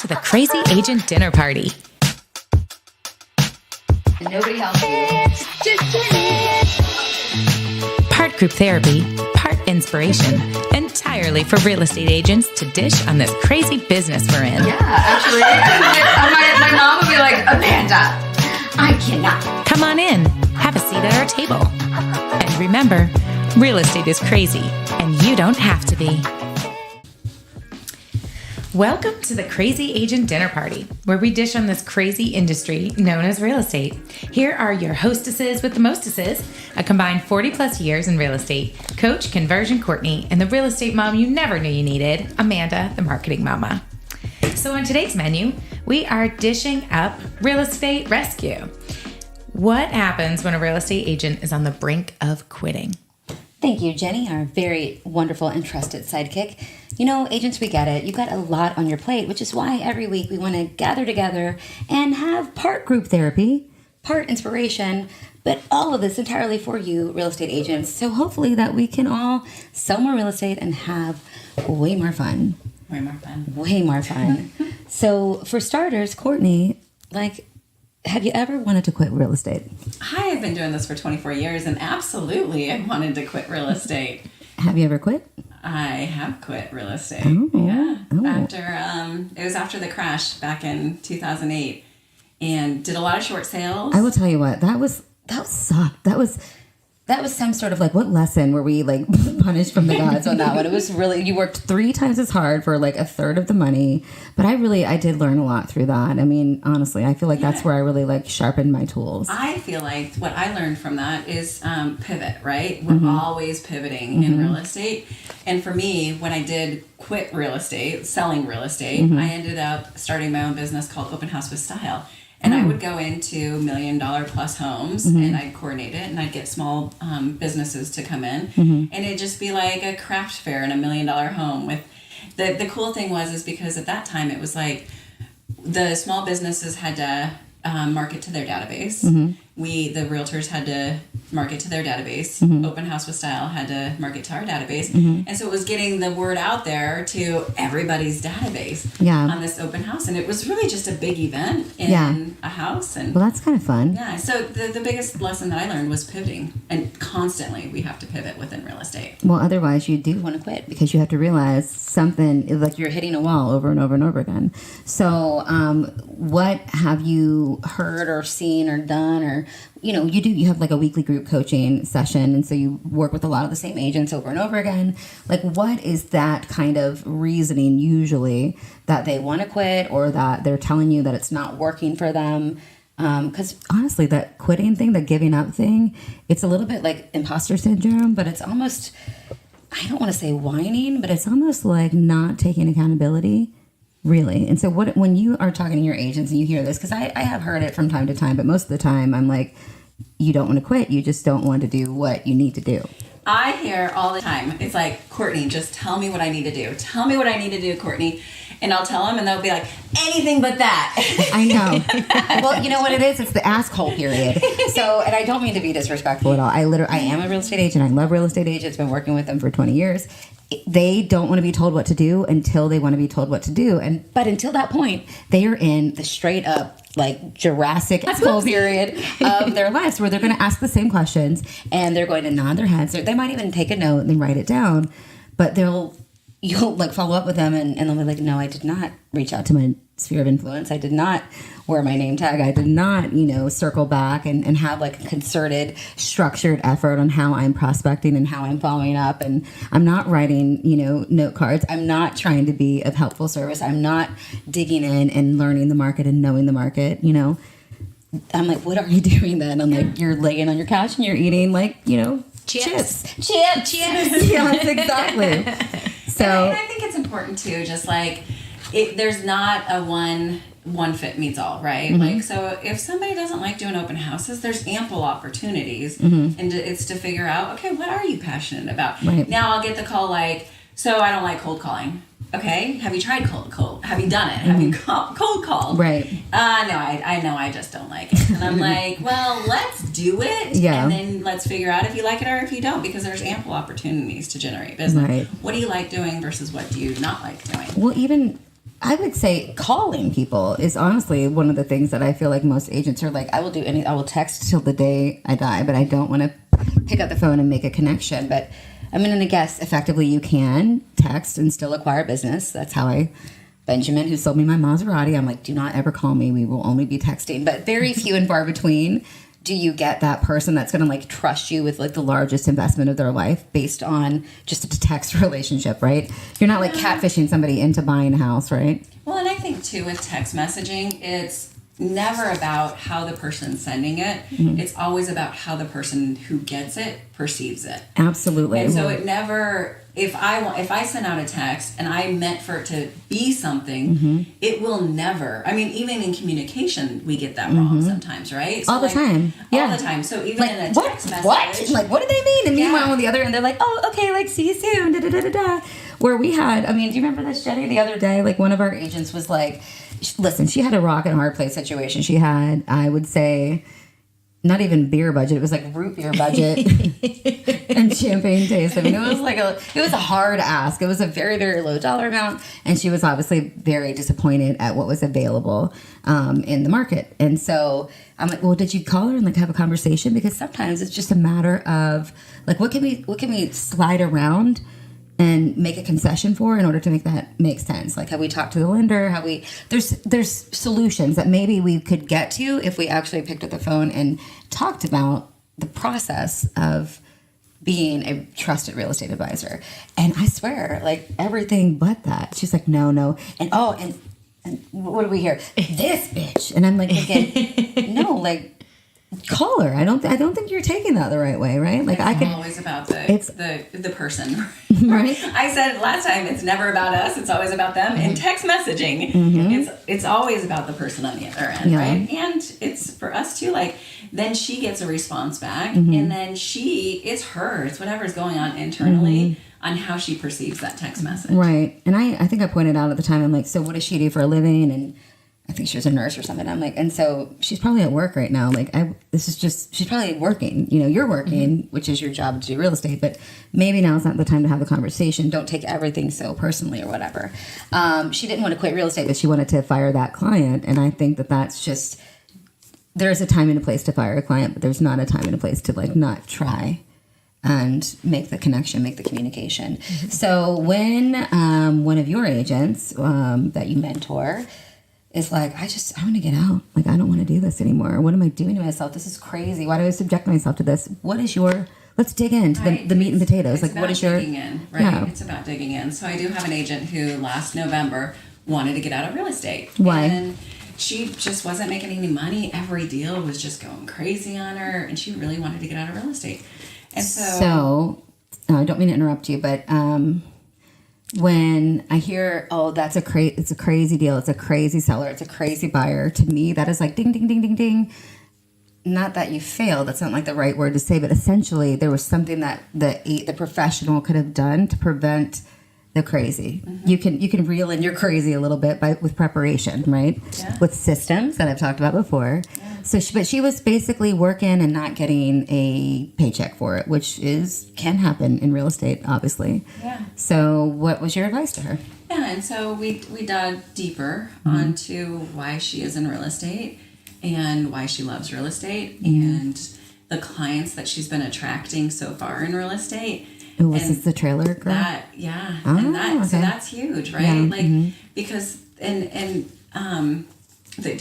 the Crazy Agent Dinner Party. Nobody helps you. Just kidding. Part group therapy, part inspiration, entirely for real estate agents to dish on this crazy business we're in. Yeah, actually, my mom would be like, Amanda, I cannot. Come on in, have a seat at our table. And remember, real estate is crazy, and you don't have to be. Welcome to the Crazy Agent Dinner Party, where we dish on this crazy industry known as real estate. Here are your hostesses with the mostesses, a combined 40 plus years in real estate, Coach Konversion Kourtney, and the real estate mom you never knew you needed, Amanda, the marketing mama. So on today's menu, we are dishing up real estate rescue. What happens when a real estate agent is on the brink of quitting? Thank you, Jenny, our very wonderful and trusted sidekick. You know, agents, we get it. You've got a lot on your plate, which is why every week we want to gather together and have part group therapy, part inspiration, but all of this entirely for you, real estate agents. So hopefully that we can all sell more real estate and have way more fun. Way more fun. Way more fun. So for starters, Kourtney, have you ever wanted to quit real estate? I have been doing this for 24 years, and absolutely I wanted to quit real estate. Have you ever quit? I have quit real estate. Oh, yeah. oh. It was after the crash back in 2008, and did a lot of short sales. I will tell you what, that sucked. That was some sort of what lesson were we punished from the gods on that one? It was really, you worked 3 times as hard for a third of the money. But I did learn a lot through that. I mean, honestly, I feel like that's where I really sharpened my tools. I feel like what I learned from that is pivot, right? We're always pivoting in real estate. And for me, when I did quit real estate, selling real estate, I ended up starting my own business called Open House with Style. And I would go into $1 million plus homes and I'd coordinate it and I'd get small businesses to come in and it'd just be like a craft fair in $1 million home with the cool thing is because at that time it was the small businesses had to market to their database. The Realtors had to market to their database. Open House with Style had to market to our database. And so it was getting the word out there to everybody's database on this open house. And it was really just a big event in a house. And well, that's kind of fun. Yeah. So the biggest lesson that I learned was pivoting. And constantly we have to pivot within real estate. Well, otherwise you do want to quit because you have to realize something you're hitting a wall over and over and over again. So what have you heard or seen or done or you have a weekly group coaching session, and so you work with a lot of the same agents over and over again. What is that kind of reasoning usually that they want to quit or that they're telling you that it's not working for them? Because honestly, that quitting thing, the giving up thing, it's a little bit like imposter syndrome, but it's almost, I don't want to say whining, but it's almost like not taking accountability. Really. And so when you are talking to your agents and you hear this, because I have heard it from time to time, but most of the time I'm like, you don't want to quit. You just don't want to do what you need to do. I hear all the time, it's like, Kourtney, just tell me what I need to do. Tell me what I need to do, Kourtney. And I'll tell them and they'll be like, anything but that. I know. Well, you know what it is? It's the asshole period. So, and I don't mean to be disrespectful at all. I am a real estate agent. I love real estate agents. Been working with them for 20 years. They don't want to be told what to do until they want to be told what to do. But until that point, they are in the straight up Jurassic asshole period of their lives where they're going to ask the same questions and they're going to nod their heads. They might even take a note and then write it down, but you'll follow up with them and they'll be like, no, I did not reach out to my sphere of influence. I did not wear my name tag. I did not, circle back and have a concerted, structured effort on how I'm prospecting and how I'm following up. And I'm not writing, note cards. I'm not trying to be of helpful service. I'm not digging in and learning the market and knowing the market, I'm like, what are you doing then? I'm like, you're laying on your couch and you're eating chips. Yes, exactly. So and I think it's important too, just there's not a one fit meets all, right? So if somebody doesn't like doing open houses, there's ample opportunities, and it's to figure out, okay, what are you passionate about? Right. Now I'll get the call so I don't like cold calling. Okay, have you tried cold? Have you done it? Have you cold called? Right. No, I know I just don't like it. And I'm like, well, let's do it. Yeah. And then let's figure out if you like it or if you don't, because there's ample opportunities to generate business. Right. What do you like doing versus what do you not like doing? Well, even I would say calling people is honestly one of the things that I feel like most agents are like, I will text till the day I die, but I don't want to pick up the phone and make a connection. But I'm going to guess effectively you can text and still acquire business. That's how Benjamin, who sold me my Maserati, I'm like, do not ever call me. We will only be texting. But very few and far between do you get that person that's going to like trust you with like the largest investment of their life based on just a text relationship, right? You're not like catfishing somebody into buying a house, right? Well, and I think too with text messaging, it's never about how the person's sending it. Mm-hmm. It's always about how the person who gets it perceives it. Absolutely. And so it never, if I send out a text and I meant for it to be something, mm-hmm. it will never. I mean, even in communication, we get that wrong mm-hmm. sometimes, right? So all the time. Yeah. All the time. So even like, in a text message. What? Like, what do they mean? And meanwhile, on the other end, they're like, oh, okay, like, see you soon. Da, da, da, da, da. Where we had, I mean, do you remember this, Jenny? The other day, like, one of our agents was like, listen, she had a rock and hard place situation. She had, I would say, not even beer budget. It was like root beer budget and champagne taste. I mean, it was a hard ask. It was a very, very low dollar amount. And she was obviously very disappointed at what was available in the market. And so I'm like, well, did you call her and like have a conversation? Because sometimes it's just a matter of like, what can we slide around and make a concession for in order to make that make sense? Like, have we talked to the lender? There's solutions that maybe we could get to if we actually picked up the phone and talked about the process of being a trusted real estate advisor. And I swear, like, everything but that. She's like, no. And what do we hear? This bitch. And I'm like, again, no, like, call her. I don't think you're taking that the right way, right? Like it's always about the person, right? I said last time, it's never about us. It's always about them. In text messaging, mm-hmm. it's always about the person on the other end, right? And it's for us too. Like then she gets a response back, mm-hmm. and then it's whatever's going on internally. Mm-hmm. on how she perceives that text message, right? And I think I pointed out at the time, I'm like, so what does she do for a living? And I think she was a nurse or something. I'm like, and so she's probably at work right now. Like, she's probably working. You know, you're working, mm-hmm. which is your job to do real estate, but maybe now's not the time to have the conversation. Don't take everything so personally or whatever. She didn't want to quit real estate, but she wanted to fire that client. And I think that's just, there's a time and a place to fire a client, but there's not a time and a place to like not try and make the connection, make the communication. Mm-hmm. So when one of your agents that you mentor is like, I want to get out. Like, I don't want to do this anymore. What am I doing to myself? This is crazy. Why do I subject myself to this? Let's dig into the meat and potatoes. Like, what is your... digging in, right? Yeah. It's about digging in. So I do have an agent who last November wanted to get out of real estate. Why? And she just wasn't making any money. Every deal was just going crazy on her. And she really wanted to get out of real estate. And so I don't mean to interrupt you, but... when I hear, oh, it's a crazy deal, it's a crazy seller, it's a crazy buyer, to me, that is like ding, ding, ding, ding, ding. Not that you failed, that's not like the right word to say, but essentially there was something that the professional could have done to prevent the crazy. Mm-hmm. You can reel in your crazy a little bit with preparation, right? Yeah. With systems that I've talked about before. Yeah. So, she was basically working and not getting a paycheck for it, which can happen in real estate, obviously. Yeah. So, what was your advice to her? Yeah, and so we dug deeper mm-hmm. onto why she is in real estate and why she loves real estate mm-hmm. and the clients that she's been attracting so far in real estate. Was this the trailer girl? So that's huge, right? Yeah. Like mm-hmm. because do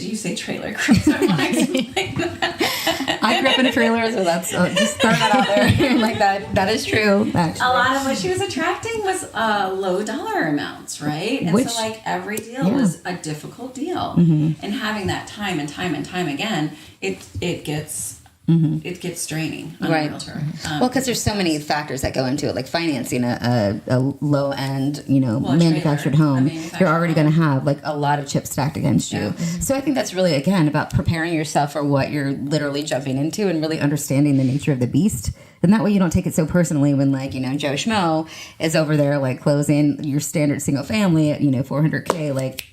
you say trailer girl? I want to explain that. I grew up in a trailer, so that's just throw that out there. Like that is true. Actually. A lot of what she was attracting was low dollar amounts, right? And so like every deal was a difficult deal, mm-hmm. and having that time and time and time again, it gets. Mm-hmm. It gets draining on a realtor. Well, because there's so many factors that go into it, like financing a low end, manufactured home. You're already going to have like a lot of chips stacked against you. Mm-hmm. So I think that's really, again, about preparing yourself for what you're literally jumping into and really understanding the nature of the beast. And that way you don't take it so personally when like, Joe Schmo is over there like closing your standard single family at, $400K, like,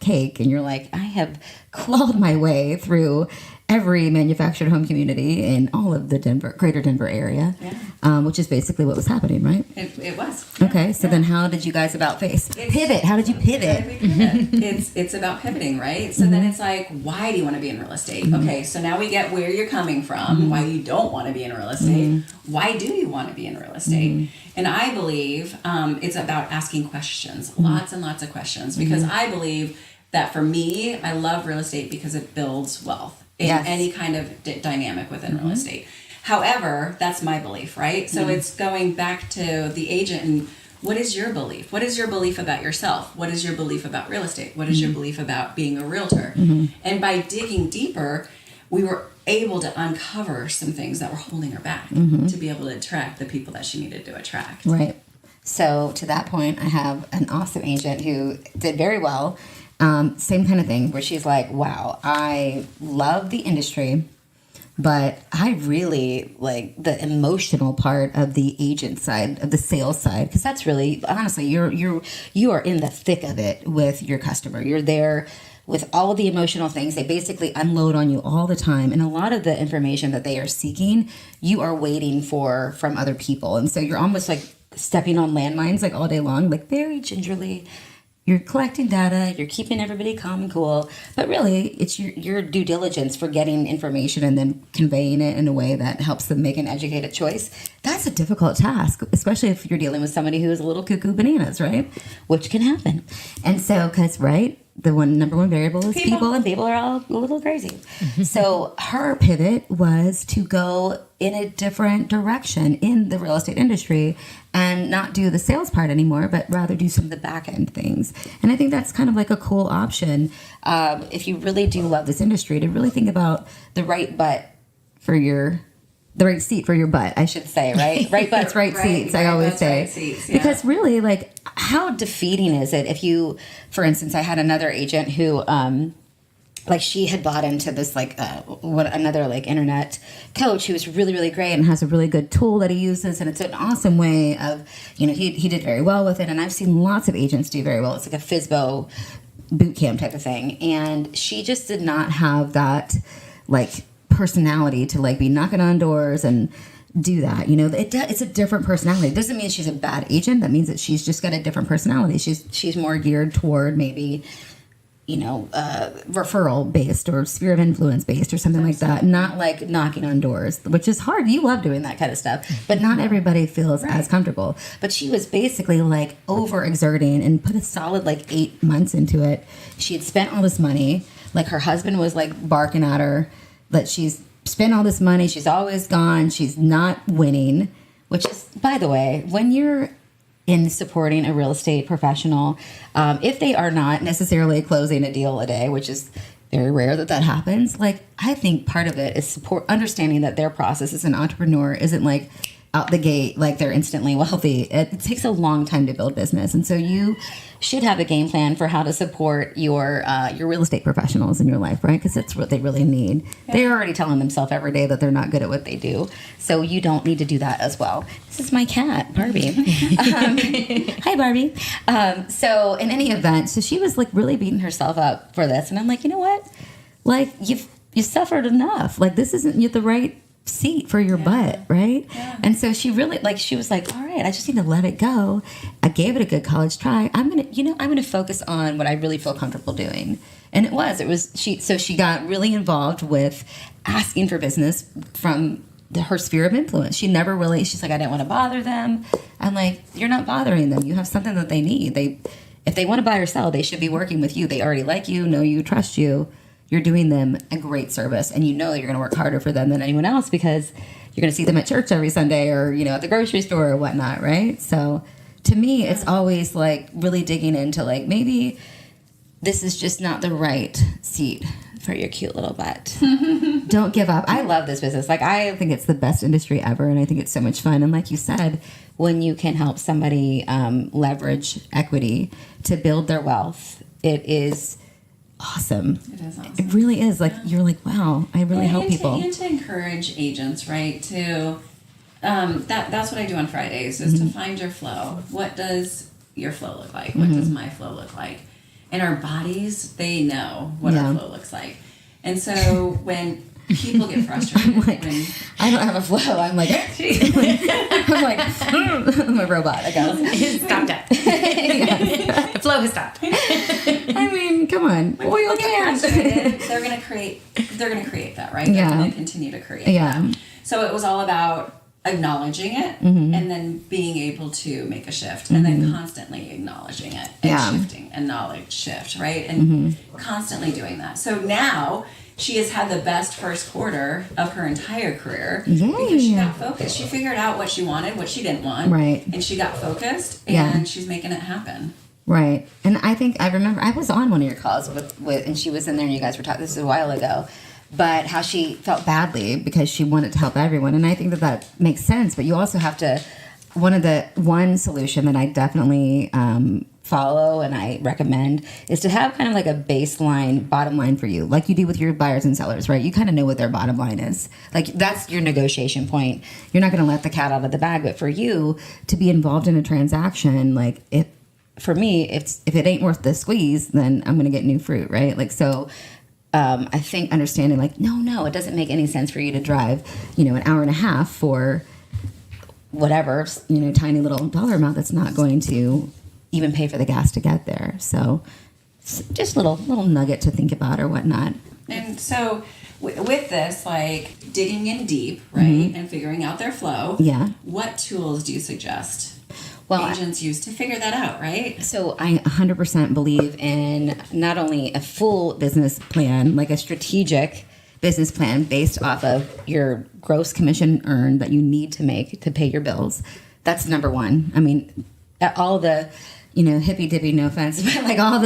cake. And you're like, I have clawed my way through every manufactured home community in all of the greater Denver area, which is basically what was happening, right? It was. Okay, so then how did you guys pivot? How did you pivot? It's about pivoting, right? So then it's like, why do you want to be in real estate? Okay, so now we get where you're coming from, why you don't want to be in real estate. Why do you want to be in real estate? And I believe it's about asking questions, lots and lots of questions, because I believe that for me, I love real estate because it builds wealth in any kind of dynamic within real estate. However, that's my belief, right? So it's going back to the agent and what is your belief? What is your belief about yourself? What is your belief about real estate? What is your belief about being a realtor? And by digging deeper, we were able to uncover some things that were holding her back to be able to attract the people that she needed to attract. Right. So to that point, I have an awesome agent who did very well. Same kind of thing where she's like, wow, I love the industry, but I really like the emotional part of the agent side, of the sales side, because that's really, honestly, you are in the thick of it with your customer. You're there with all of the emotional things. They basically unload on you all the time, and a lot of the information that they are seeking, you are waiting for from other people, and so you're almost like stepping on landmines like all day long, like very gingerly. You're collecting data, you're keeping everybody calm and cool, but really it's your due diligence for getting information and then conveying it in a way that helps them make an educated choice. That's a difficult task, especially if you're dealing with somebody who is a little cuckoo bananas, right? Which can happen. And so, because, right, the number one variable is people, and people are all a little crazy. So her pivot was to go in a different direction in the real estate industry and not do the sales part anymore, but rather do some of the back end things. And I think that's kind of like a cool option if you really do love this industry, to really think about the right seat for your butt, I should say, right? Right butts, right seats, I always say. Right seats, Because really, like, how defeating is it if you, for instance, I had another agent who, like, she had bought into this, like, another, like, internet coach who was really, really great and has a really good tool that he uses, and it's an awesome way of, he did very well with it, and I've seen lots of agents do very well. It's like a FSBO boot camp type of thing, and she just did not have that, like, personality to, like, be knocking on doors and do that. It's a different personality. It doesn't mean she's a bad agent. That means that she's just got a different personality. She's more geared toward maybe referral based or sphere of influence based or something like that. Not like knocking on doors, which is hard. You love doing that kind of stuff, but not everybody feels as comfortable. But she was basically like overexerting and put a solid like 8 months into it. She had spent all this money. Like, her husband was like barking at her that she's spent all this money. She's always gone. She's not winning, which is, by the way, when you're in supporting a real estate professional, if they are not necessarily closing a deal a day, which is very rare that happens, like, I think part of it is understanding that their process as an entrepreneur isn't like out the gate, like they're instantly wealthy. It takes a long time to build business. And so you should have a game plan for how to support your real estate professionals in your life, right? Because that's what they really need. Yeah. They're already telling themselves every day that they're not good at what they do. So you don't need to do that as well. This is my cat, Barbie. Hi, Barbie. So in any event, so she was like really beating herself up for this. And I'm like, you know what? Like, you suffered enough. Like, this isn't the right seat for your butt, right? Yeah. And so she really, like, she was like, all right, I just need to let it go. I gave it a good college try. I'm gonna focus on what I really feel comfortable doing. And she got really involved with asking for business from her sphere of influence. She's like, I didn't want to bother them. I'm like, you're not bothering them. You have something that they need. If they want to buy or sell, they should be working with you. They already like you, know you, trust you. You're doing them a great service, and you're going to work harder for them than anyone else because you're going to see them at church every Sunday or, at the grocery store or whatnot, right? So to me, it's always like really digging into like, maybe this is just not the right seat for your cute little butt. Don't give up. I love this business. Like, I think it's the best industry ever, and I think it's so much fun. And like you said, when you can help somebody leverage equity to build their wealth, it is awesome. It is awesome. It really is. Like, you're like, wow, I really help people. And to encourage agents, right, to that's what I do on Fridays, is to find your flow. What does your flow look like? What does my flow look like? And our bodies, they know what our flow looks like. And so when people get frustrated. I'm like, when, I don't have a flow. I'm like, I'm a robot, I guess. Stopped it. Yes. The flow has stopped. I mean, come on. when Oil people get can. frustrated, they're gonna create that, right? Yeah. They're gonna continue to create Yeah. that. So it was all about acknowledging it and then being able to make a shift and then constantly acknowledging it and shifting and knowledge shift, right? And constantly doing that. So now she has had the best first quarter of her entire career because she got focused. She figured out what she wanted, what she didn't want, Right. and she got focused and she's making it happen. Right. And I think I remember I was on one of your calls with and she was in there and you guys were talking, this is a while ago, but how she felt badly because she wanted to help everyone. And I think that makes sense, but you also have to, one solution that I definitely follow and I recommend is to have kind of like a baseline bottom line for you, like you do with your buyers and sellers, right? You kind of know what their bottom line is. Like that's your negotiation point. You're not going to let the cat out of the bag, but for you to be involved in a transaction, like for me, if it ain't worth the squeeze, then I'm going to get new fruit, right? Like, so I think understanding like, no, it doesn't make any sense for you to drive, an hour and a half for whatever, tiny little dollar amount that's not going to even pay for the gas to get there. So just little nugget to think about or whatnot. And so with this, like digging in deep, right, and figuring out their flow, what tools do you suggest agents use to figure that out, right? So I 100% believe in not only a full business plan, like a strategic business plan based off of your gross commission earned that you need to make to pay your bills. That's number one. I mean, all the hippy dippy, no offense, but like all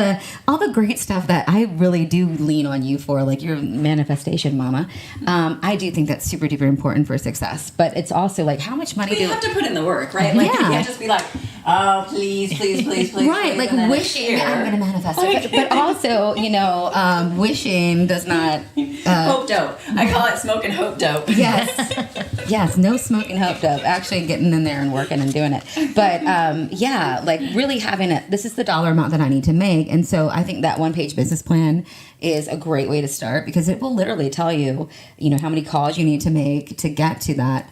the great stuff that I really do lean on you for, like your manifestation mama. I do think that's super duper important for success, but it's also like how much money you have to put in the work, right? Like you can't just be like, oh, please, right? Like wishing I'm going to manifest it, but also wishing does not hope dope. I call it smoking hope dope. Yes, no smoking hope dope. Actually getting in there and working and doing it, but like really having this is the dollar amount that I need to make. And so I think that one-page business plan is a great way to start because it will literally tell you, how many calls you need to make to get to that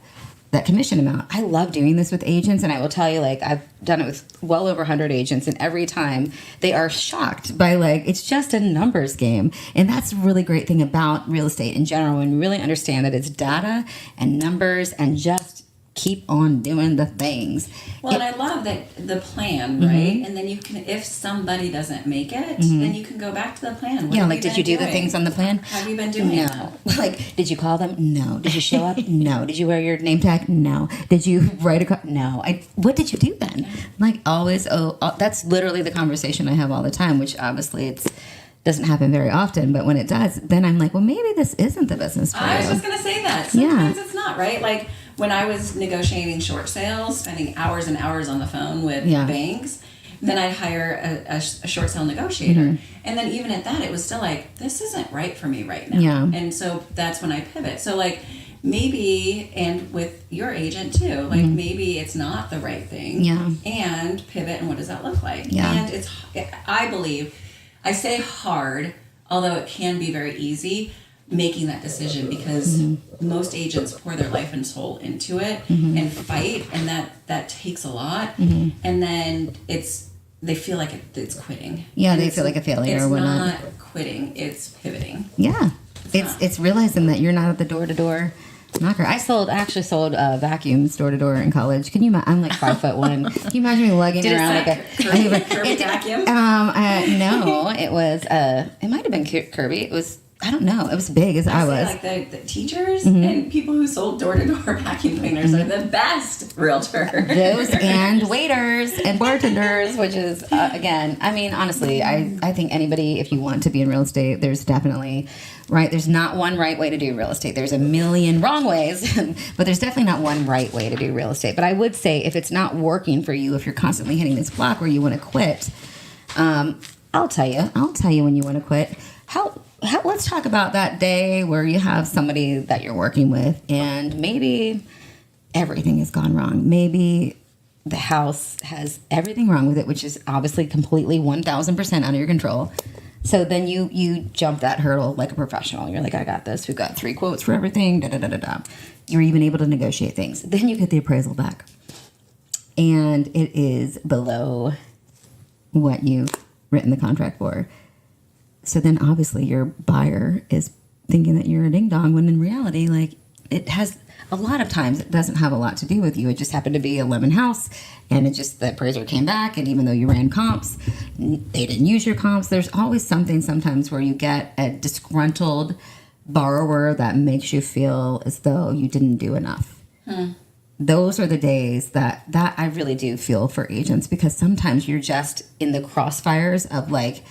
commission amount. I love doing this with agents, and I will tell you, like, I've done it with well over 100 agents, and every time they are shocked by, like, it's just a numbers game. And that's a really great thing about real estate in general, when you really understand that it's data and numbers and just keep on doing the things. Well, and I love that the plan, right? And then you can, if somebody doesn't make it, then you can go back to the plan. What did you do the things on the plan? Have you been doing that? Like, did you call them? No. Did you show up? No. Did you wear your name tag? No. Did you write no. What did you do then? Like, always, that's literally the conversation I have all the time, which obviously doesn't happen very often, but when it does, then I'm like, well, maybe this isn't the business for you. I was just going to say that. Sometimes it's not, right? Like, when I was negotiating short sales, spending hours and hours on the phone with banks, then I'd hire a short sale negotiator. And then even at that, it was still like, this isn't right for me right now. Yeah. And so that's when I pivot. So like maybe, and with your agent too, like maybe it's not the right thing. Yeah. And pivot, and what does that look like? Yeah. And I believe, I say hard, although it can be very easy, making that decision because most agents pour their life and soul into it and fight, and that takes a lot, and then they feel like it's quitting. Yeah, they feel like a failure or whatnot. It's not quitting, it's pivoting. Yeah, it's realizing that you're not at the door-to-door knocker. I actually sold vacuums door to door in college. Can you imagine? I'm like 5'1". Can you imagine me lugging around like a Kirby vacuum? No, it was. It might have been Kirby. It was. I don't know. It was big as I was. Like the teachers and people who sold door-to-door vacuum cleaners are the best realtor. Those and waiters and bartenders, which is, again, I mean, honestly, I think anybody, if you want to be in real estate, there's definitely, right, there's not one right way to do real estate. There's a million wrong ways, but there's definitely not one right way to do real estate. But I would say if it's not working for you, if you're constantly hitting this block where you want to quit, I'll tell you when you want to quit. Let's talk about that day where you have somebody that you're working with and maybe everything has gone wrong. Maybe the house has everything wrong with it, which is obviously completely 1,000% out of your control. So then you jump that hurdle like a professional. You're like, I got this. We've got 3 quotes for everything. Da da da da da. You're even able to negotiate things. Then you get the appraisal back, and it is below what you've written the contract for. So then obviously your buyer is thinking that you're a ding dong, when in reality, like, it has a lot of times it doesn't have a lot to do with you. It just happened to be a lemon house, and it just, the appraiser came back, and even though you ran comps, they didn't use your comps. There's always something sometimes where you get a disgruntled borrower that makes you feel as though you didn't do enough. Those are the days that I really do feel for agents, because sometimes you're just in the crossfires of like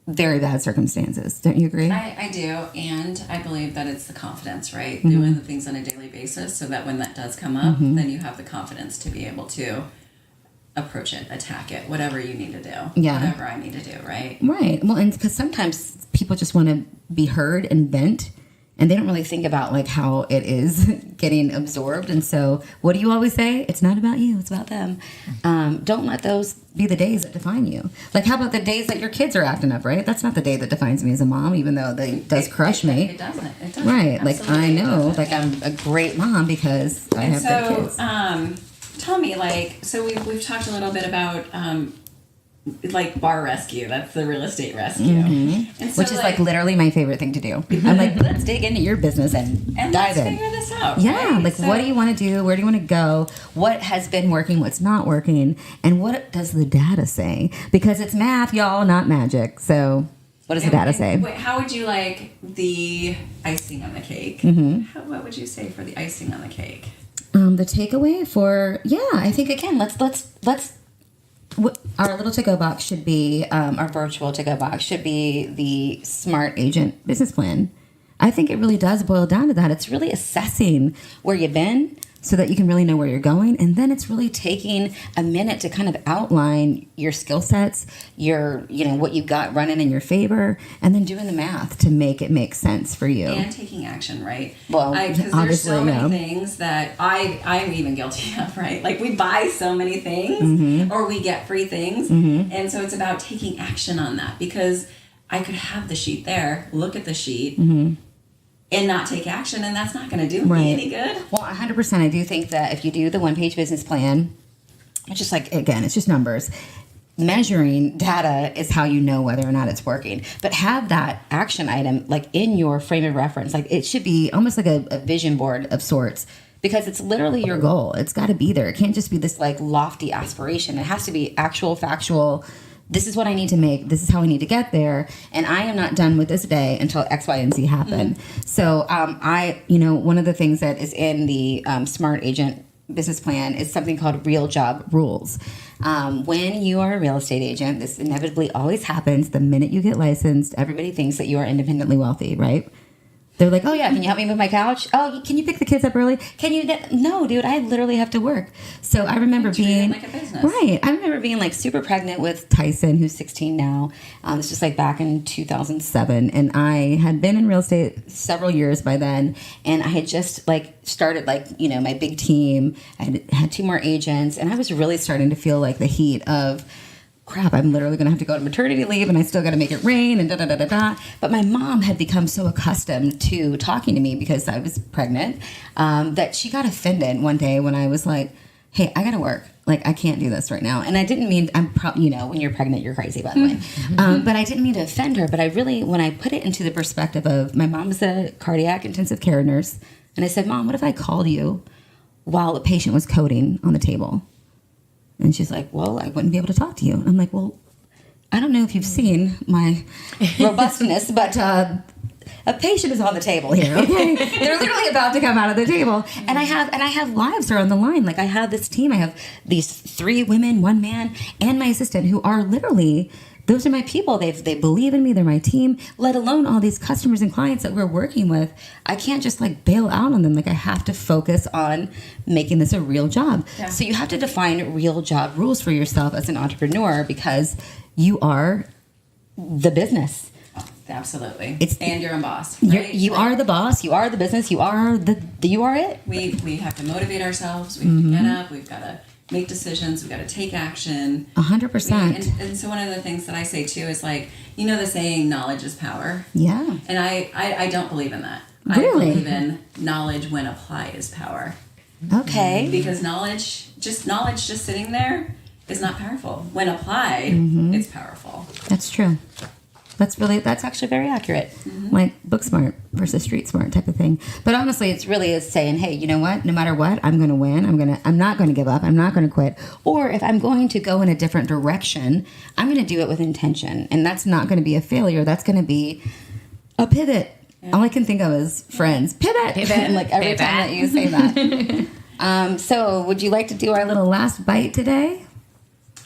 very bad circumstances. Don't you agree? I do, and I believe that it's the confidence, right? Doing the things on a daily basis, so that when that does come up, then you have the confidence to be able to approach it, attack it, whatever you need to do. Yeah. Whatever I need to do, right? Right. Well, and because sometimes people just want to be heard and vent, and they don't really think about like how it is getting absorbed. And so what do you always say? It's not about you, it's about them. Don't let those be the days that define you. Like, how about the days that your kids are acting up, right? That's not the day that defines me as a mom, even though it does crush me. It doesn't. It doesn't. Right. Like, Absolutely, I know, it doesn't. like, I'm a great mom because I have great kids. Tell me, like, so we've talked a little bit about like bar rescue. That's the real estate rescue, and so, Which is like literally my favorite thing to do. I'm like, let's dig into your business and dive let's in. figure this out. Yeah, right? like, So- what do you want to do? Where do you want to go? What has been working? What's not working? And what does the data say? Because it's math, y'all, not magic. So what does the data say? Wait, how would you like the icing on the cake? What would you say for the icing on the cake? The takeaway for, I think, again, let's our little to-go box should be, our virtual to-go box should be the smart agent business plan. I think it really does boil down to that. It's really assessing where you've been so that you can really know where you're going. And then it's really taking a minute to kind of outline your skill sets, what you've got running in your favor, and then doing the math to make it make sense for you. And taking action, right? Well, because there's obviously, so many things that I'm even guilty of, right? Like, we buy so many things, or we get free things, and so it's about taking action on that, because I could have the sheet there, look at the sheet, and not take action, and that's not going to do me any good. Well, 100%. I do think that if you do the one-page business plan, it's just like, again, it's just numbers. Measuring data is how you know whether or not it's working. But have that action item like in your frame of reference. Like, it should be almost like a vision board of sorts, because it's literally your goal. It's got to be there. It can't just be this like lofty aspiration. It has to be actual, factual. This is what I need to make. This is how I need to get there. And I am not done with this day until X, Y, and Z happen. So one of the things that is in the Smart Agent business plan is something called Real Job Rules. When you are a real estate agent, this inevitably always happens. The minute you get licensed, everybody thinks that you are independently wealthy, right? They're like, oh yeah, can you help me move my couch? Oh, can you pick the kids up early? Can you? No, dude, I literally have to work. So I remember being like a business. Right. I remember being like super pregnant with Tyson, who's 16 now. This was like back in 2007, and I had been in real estate several years by then, and I had just like started my big team. I had 2 more agents, and I was really starting to feel like the heat of, crap, I'm literally going to have to go to maternity leave, and I still got to make it rain, and da-da-da-da-da. But my mom had become so accustomed to talking to me because I was pregnant that she got offended one day when I was like, hey, I got to work. Like, I can't do this right now. And I didn't mean, when you're pregnant, you're crazy, by the way. But I didn't mean to offend her. But I really, when I put it into the perspective of, my mom's a cardiac intensive care nurse, and I said, Mom, what if I called you while a patient was coding on the table? And she's like, well, I wouldn't be able to talk to you. And I'm like, well, I don't know if you've seen my robustness, but a patient is on the table here, okay? They're literally about to come out of the table. And I have lives are on the line. Like, I have this team. I have these 3 women, 1 man, and my assistant, who are literally, those are my people. They believe in me. They're my team, let alone all these customers and clients that we're working with. I can't just like bail out on them. Like, I have to focus on making this a real job. Yeah. So you have to define real job rules for yourself as an entrepreneur, because you are the business. Absolutely. And your own boss. Right? You are the boss. You are the business. You are you are it. We have to motivate ourselves. We have to get up. We've got to make decisions. We got to take action. 100%. And so one of the things that I say too is like, you know, the saying, knowledge is power. Yeah. And I don't believe in that. Really? I believe in knowledge when applied is power. Okay. Because knowledge just sitting there is not powerful. When applied, it's powerful. That's true. That's actually very accurate. Like book smart versus street smart type of thing. But honestly, it's really is saying, hey, you know what? No matter what, I'm going to win. I'm not going to give up. I'm not going to quit. Or if I'm going to go in a different direction, I'm going to do it with intention. And that's not going to be a failure. That's going to be a pivot. Yeah. All I can think of is friends. Pivot. And like every time that you say that. So would you like to do our little last bite today?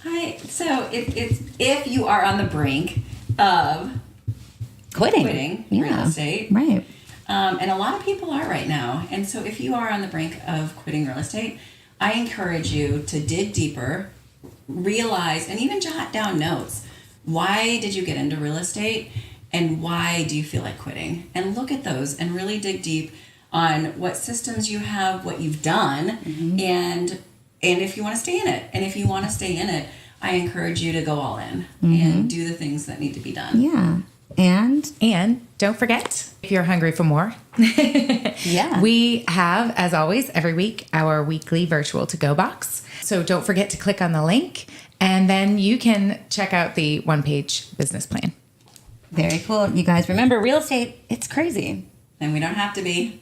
Hi. So if you are on the brink of quitting real estate. Right. And a lot of people are right now. And so if you are on the brink of quitting real estate, I encourage you to dig deeper, realize, and even jot down notes. Why did you get into real estate? And why do you feel like quitting? And look at those and really dig deep on what systems you have, what you've done, and if you want to stay in it. And if you want to stay in it, I encourage you to go all in and do the things that need to be done. Yeah. And don't forget, if you're hungry for more, we have, as always, every week, our weekly virtual to-go box. So don't forget to click on the link, and then you can check out the one-page business plan. Very cool. You guys remember, real estate, it's crazy. And we don't have to be.